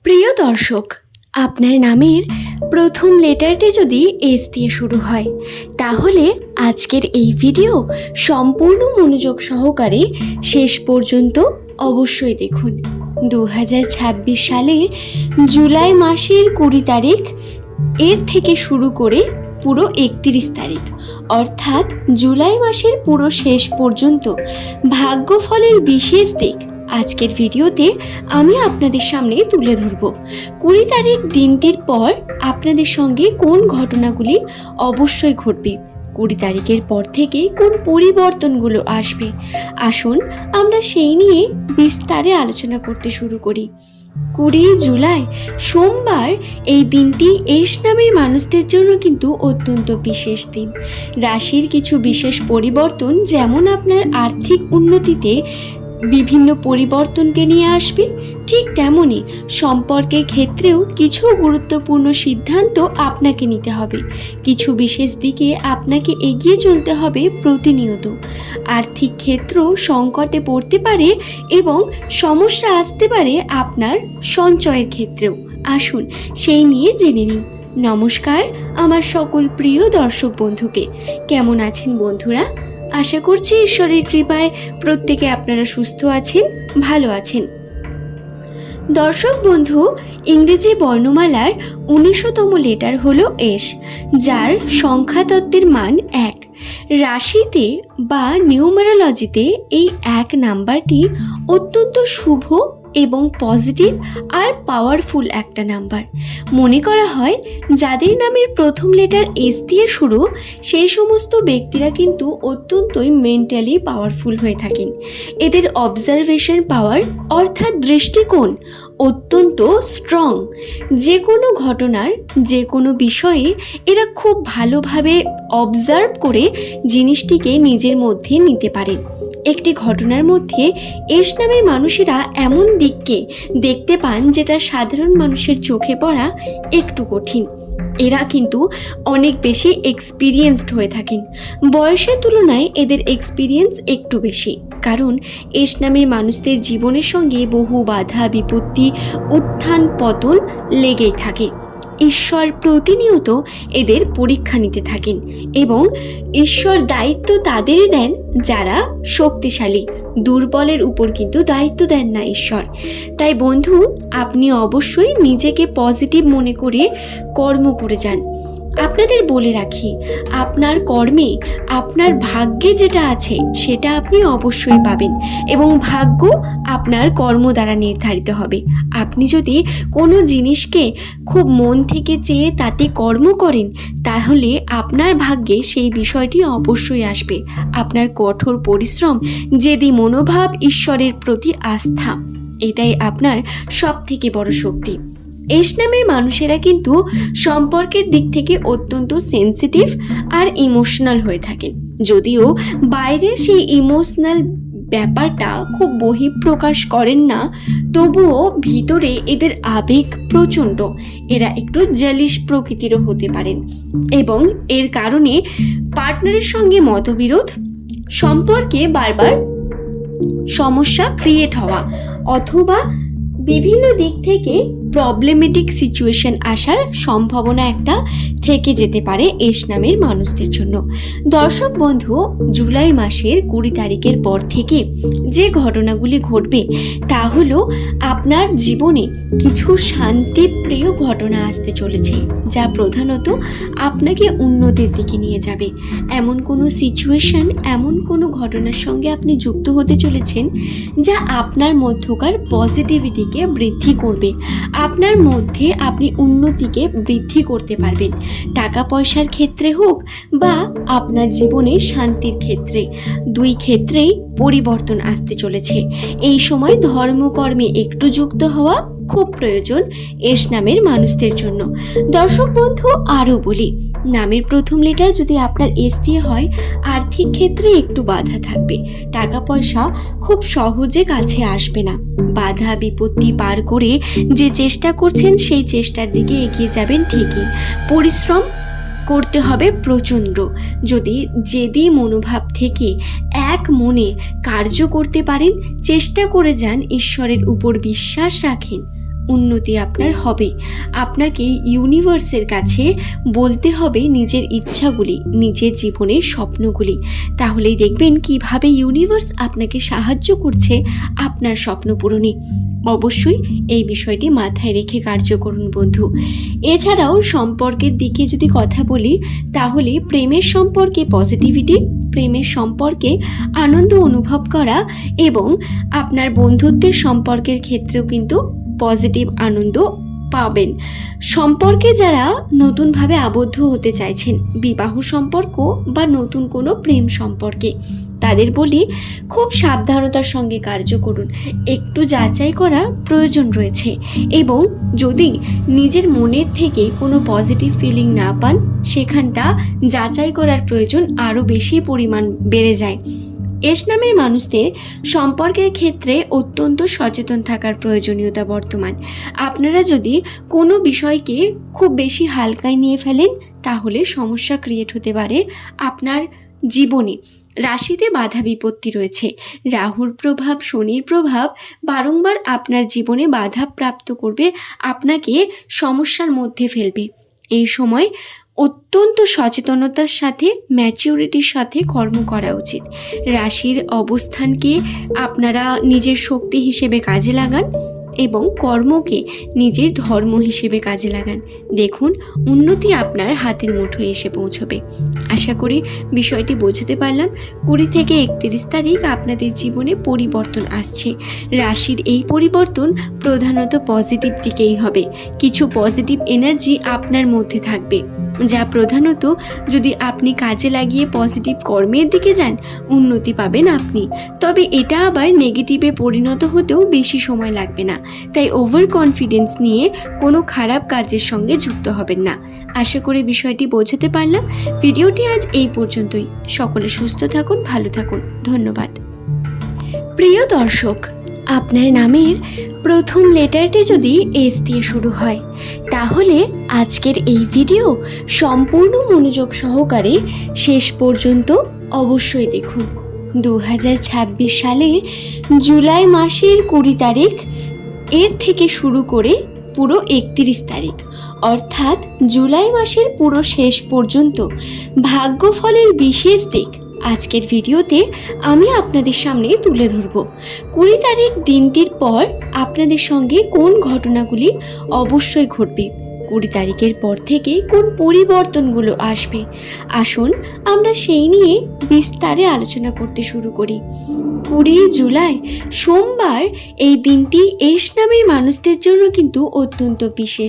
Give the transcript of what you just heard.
প্রিয় দর্শক, আপনার নামের প্রথম লেটারটি যদি এস দিয়ে শুরু হয় তাহলে আজকের এই ভিডিও সম্পূর্ণ মনোযোগ সহকারে শেষ পর্যন্ত অবশ্যই দেখুন। 2026 সালের জুলাই মাসের 20 তারিখ এর থেকে শুরু করে পুরো 31 তারিখ অর্থাৎ জুলাই মাসের পুরো শেষ পর্যন্ত ভাগ্যফলের বিশেষ দিক আজকের ভিডিওতে আমি আপনাদের সামনে তুলে ধরব। 20 তারিখ দিনটির পর আপনাদের সঙ্গে কোন ঘটনাগুলি অবশ্যই ঘটবে, 20 তারিখের পর থেকে কোন পরিবর্তনগুলো আসবে, আসুন আমরা সেই নিয়ে বিস্তারে আলোচনা করতে শুরু করি। 20 জুলাই সোমবার এই দিনটি এস নামের মানুষদের জন্য কিন্তু অত্যন্ত বিশেষ দিন। রাশির কিছু বিশেষ পরিবর্তন যেমন আপনার আর্থিক উন্নতিতে বিভিন্ন পরিবর্তনকে নিয়ে আসবে, ঠিক তেমনই সম্পর্কের ক্ষেত্রেও কিছু গুরুত্বপূর্ণ সিদ্ধান্ত আপনাকে নিতে হবে। কিছু বিশেষ দিকে আপনাকে এগিয়ে চলতে হবে প্রতিনিয়ত। আর্থিক ক্ষেত্র সংকটে পড়তে পারে এবং সমস্যা আসতে পারে আপনার সঞ্চয়ের ক্ষেত্রেও। আসুন সেই নিয়ে জেনে নিই। নমস্কার আমার সকল প্রিয় দর্শক বন্ধুকে, কেমন আছেন বন্ধুরা? আশা করছি ঈশ্বরের কৃপায় প্রত্যেকে আপনারা সুস্থ আছেন, ভালো আছেন। দর্শক বন্ধু, ইংরেজি বর্ণমালার 19তম লেটার হলো এস, যার সংখ্যাতত্ত্বের মান 1। রাশিতে বা নিউমারোলজিতে এই 1 নাম্বারটি অত্যন্ত শুভ এবং পজিটিভ আর পাওয়ারফুল একটা নাম্বার। মনে করা হয় যাদের নামের প্রথম লেটার এস দিয়ে শুরু সেই সমস্ত ব্যক্তিরা কিন্তু অত্যন্তই মেন্টালি পাওয়ারফুল হয়ে থাকেন। এদের অবজারভেশন পাওয়ার অর্থাৎ দৃষ্টিকোণ অত্যন্ত স্ট্রং। যে কোনো ঘটনার যে কোনো বিষয়ে এরা খুব ভালোভাবে অবজার্ভ করে জিনিসটিকে নিজের মধ্যে নিতে পারে। একটি ঘটনার মধ্যে এস নামের মানুষেরা এমন দিককে দেখতে পান যেটা সাধারণ মানুষের চোখে পড়া একটু কঠিন। এরা কিন্তু অনেক বেশি এক্সপিরিয়েন্সড হয়ে থাকেন। বয়সের তুলনায় এদের এক্সপিরিয়েন্স একটু বেশি, কারণ এস নামের মানুষদের জীবনের সঙ্গে বহু বাধা বিপত্তি উত্থান পতন লেগেই থাকে। ঈশ্বর প্রতিনিয়ত এদের পরীক্ষা নিতে থাকেন এবং ঈশ্বর দায়িত্ব তাদেরই দেন যারা শক্তিশালী। দুর্বলের উপর কিন্তু দায়িত্ব দেন না ঈশ্বর। তাই বন্ধু, আপনি অবশ্যই নিজেকে পজিটিভ মনে করে কর্ম করে যান। আপনাদের বলে রাখি, আপনার কর্মে আপনার ভাগ্যে যেটা আছে সেটা আপনি অবশ্যই পাবেন এবং ভাগ্য আপনার কর্ম দ্বারা নির্ধারিত হবে। আপনি যদি কোনো জিনিসকে খুব মন থেকে চেয়ে তাতে কর্ম করেন তাহলে আপনার ভাগ্যে সেই বিষয়টি অবশ্যই আসবে। আপনার কঠোর পরিশ্রম, জেদি মনোভাব, ঈশ্বরের প্রতি আস্থা, এটাই আপনার সবথেকে বড় শক্তি। এস নামের মানুষেরা কিন্তু সম্পর্কের দিক থেকে অত্যন্ত সেন্সিটিভ আর ইমোশনাল হয়ে থাকেন। যদিও বাইরে সেই ইমোশনাল ব্যাপারটা খুব বহিঃপ্রকাশ করেন না, তবুও ভিতরে এদের আবেগ প্রচণ্ড। এরা একটু জেলিশ প্রকৃতিরও হতে পারেন এবং এর কারণে পার্টনারের সঙ্গে মতবিরোধ, সম্পর্কে বারবার সমস্যা ক্রিয়েট হওয়া অথবা বিভিন্ন দিক থেকে প্রবলেমেটিক সিচুয়েশন আসার সম্ভাবনা একটা থেকে যেতে পারে এস নামের মানুষদের জন্য। দর্শক বন্ধু, জুলাই মাসের 20 তারিখের পর থেকে যে ঘটনাগুলি ঘটবে তা হলো আপনার জীবনে কিছু শান্তিপ্রিয় ঘটনা আসতে চলেছে, যা প্রধানত আপনাকে উন্নতির দিকে নিয়ে যাবে। এমন কোনো সিচুয়েশন, এমন কোনো ঘটনার সঙ্গে আপনি যুক্ত হতে চলেছেন যা আপনার মধ্যকার পজিটিভিটিকে বৃদ্ধি করবে। আপনার মধ্যে আপনি উন্নতিকে বৃদ্ধি করতে পারবেন, টাকা পয়সার ক্ষেত্রে হোক বা আপনার জীবনে শান্তির ক্ষেত্রে, দুই ক্ষেত্রেই পরিবর্তন আসতে চলেছে। এই সময় ধর্মকর্মে একটু যুক্ত হওয়া খুব প্রয়োজন এস নামের মানুষদের জন্য। দর্শক বন্ধু, আরও বলি, নামের প্রথম লেটার যদি আপনার এস দিয়ে হয় আর্থিক ক্ষেত্রে একটু বাধা থাকবে। টাকা পয়সা খুব সহজে কাছে আসবে না। বাধা বিপত্তি পার করে যে চেষ্টা করছেন সেই চেষ্টার দিকে এগিয়ে যাবেন ঠিকই। পরিশ্রম করতে হবে প্রচণ্ড। যদি জেদি মনোভাব থেকে এক মনে কার্য করতে পারেন, চেষ্টা করে যান, ঈশ্বরের উপর বিশ্বাস রাখেন, উন্নতি আপনার হবে। আপনাকে ইউনিভার্সের কাছে বলতে হবে নিজের ইচ্ছাগুলি, নিজের জীবনের স্বপ্নগুলি। তাহলেই দেখবেন কিভাবে ইউনিভার্স আপনাকে সাহায্য করছে আপনার স্বপ্ন পূরণে। অবশ্যই এই বিষয়টি মাথায় রেখে কার্য করুন বন্ধু। এছাড়াও সম্পর্কের দিকে যদি কথা বলি, তাহলে প্রেমের সম্পর্কে পজিটিভিটি, প্রেমের সম্পর্কে আনন্দ অনুভব করা এবং আপনার বন্ধুত্বের সম্পর্কের ক্ষেত্রেও কিন্তু পজিটিভ আনন্দ পাবেন। সম্পর্কে যারা নতুনভাবে আবদ্ধ হতে চাইছেন, বিবাহ সম্পর্ক বা নতুন কোনো প্রেম সম্পর্কে, তাদের বলি খুব সাবধানতার সঙ্গে কার্য করুন। একটু যাচাই করা প্রয়োজন রয়েছে এবং যদি নিজের মনের থেকে কোনো পজিটিভ ফিলিং না পান, সেখানটা যাচাই করার প্রয়োজন আরও বেশি পরিমাণ বেড়ে যায়। এস নামের মানুষদের সম্পর্কের ক্ষেত্রে অত্যন্ত সচেতন থাকার প্রয়োজনীয়তা বর্তমান। আপনারা যদি কোনো বিষয়কে খুব বেশি হালকায় নিয়ে ফেলেন, তাহলে সমস্যা ক্রিয়েট হতে পারে আপনার জীবনে। রাশিতে বাধা বিপত্তি রয়েছে, রাহুর প্রভাব, শনির প্রভাব বারংবার আপনার জীবনে বাধা প্রাপ্ত করবে, আপনাকে সমস্যার মধ্যে ফেলবে। এই সময় অত্যন্ত সচেতনতার সাথে, ম্যাচিউরিটির সাথে কর্ম করা উচিত। রাশির অবস্থানকে আপনারা নিজের শক্তি হিসেবে কাজে লাগান এবং কর্মকে নিজের ধর্ম হিসেবে কাজে লাগান। দেখুন উন্নতি আপনার হাতের মুঠোয় এসে পৌঁছবে। আশা করি বিষয়টি বোঝাতে পারলাম। 20 থেকে 31 তারিখ আপনাদের জীবনে পরিবর্তন আসছে। রাশির এই পরিবর্তন প্রধানত পজিটিভ দিকেই হবে। কিছু পজিটিভ এনার্জি আপনার মধ্যে থাকবে, যা প্রধানত যদি আপনি কাজে লাগিয়ে পজিটিভ কর্মের দিকে যান, উন্নতি পাবেন আপনি। তবে এটা আবার নেগেটিভে পরিণত হতেও বেশি সময় লাগবে না। তাই ওভার কনফিডেন্স নিয়ে কোনো খারাপ কাজের সঙ্গে যুক্ত হবেন না। আশা করি বিষয়টি বোঝাতে পারলাম। ভিডিওটি আজ এই পর্যন্তই। সকলে সুস্থ থাকুন, ভালো থাকুন। ধন্যবাদ। প্রিয় দর্শক, আপনার নামের প্রথম লেটারটি যদি এস দিয়ে শুরু হয়, তাহলে আজকের এই ভিডিও সম্পূর্ণ মনোযোগ সহকারে শেষ পর্যন্ত অবশ্যই দেখুন। 2026 সালের জুলাই মাসের 20 তারিখ এর থেকে শুরু করে পুরো 31 তারিখ, অর্থাৎ জুলাই মাসের পুরো শেষ পর্যন্ত ভাগ্যফলের বিশেষ দিক আজকের ভিডিওতে আমি আপনাদের সামনে তুলে ধরব। 20 তারিখ দিনটির পর আপনাদের সঙ্গে কোন ঘটনাগুলি অবশ্যই ঘটবে, 20 তারিখের পর থেকে কোন পরিবর্তনগুলো আসবে, আসুন আমরা সেই নিয়ে বিস্তারে আলোচনা করতে শুরু করি। 20 জুলাই সোমবার এই দিনটি এস নামের মানুষদের জন্য কিন্তু অত্যন্ত বিশেষ।